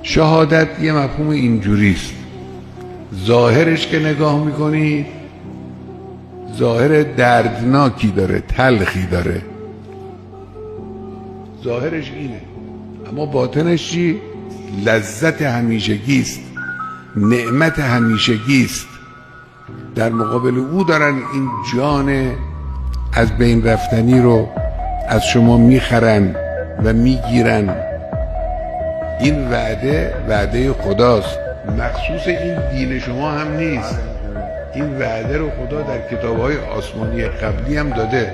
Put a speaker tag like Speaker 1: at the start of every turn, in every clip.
Speaker 1: شهادت یه مفهوم اینجوریست، ظاهرش که نگاه میکنید ظاهر دردناکی داره، تلخی داره، ظاهرش اینه، اما باطنش چی؟ لذت همیشگیست، نعمت همیشگیست. در مقابل او دارن این جان از بین رفتنی رو از شما میخرن و میگیرن. این وعده خداست، مخصوص این دین شما هم نیست. این وعده رو خدا در کتاب‌های آسمانی قبلی هم داده.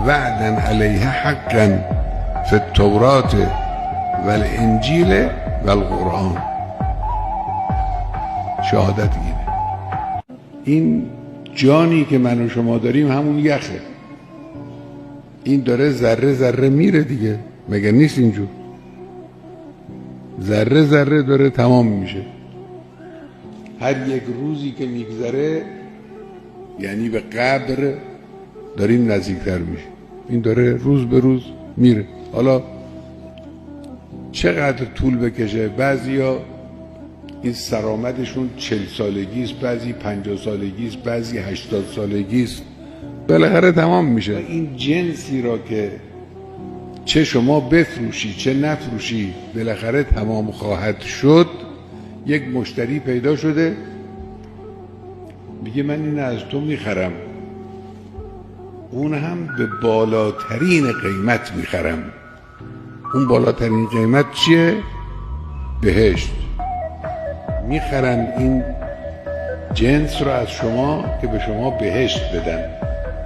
Speaker 1: وعدن علیه حقا فی التورات و الانجیل و القرآن. شهادت اینه. این جانی که من و شما داریم همون یخه. این داره ذره ذره میره دیگه، مگه نیست اینجور؟ ذره ذره داره تمام میشه. هر یک روزی که میگذره یعنی به قبر داریم نزدیکتر میشه. این داره روز به روز میره. حالا چقدر طول بکشه، بعضیا این سرآمدشون 40 سالگیست، بعضی 50 سالگیست، بعضی 80 سالگیست، بالاخره تمام میشه. این جنسی را که چه شما بفروشی چه نفروشی بالاخره تمام خواهد شد. یک مشتری پیدا شده میگه من این از تو میخرم، اون هم به بالاترین قیمت میخرم. اون بالاترین قیمت چیه؟ بهشت. میخرن این جنس رو از شما که به شما بهشت بدن.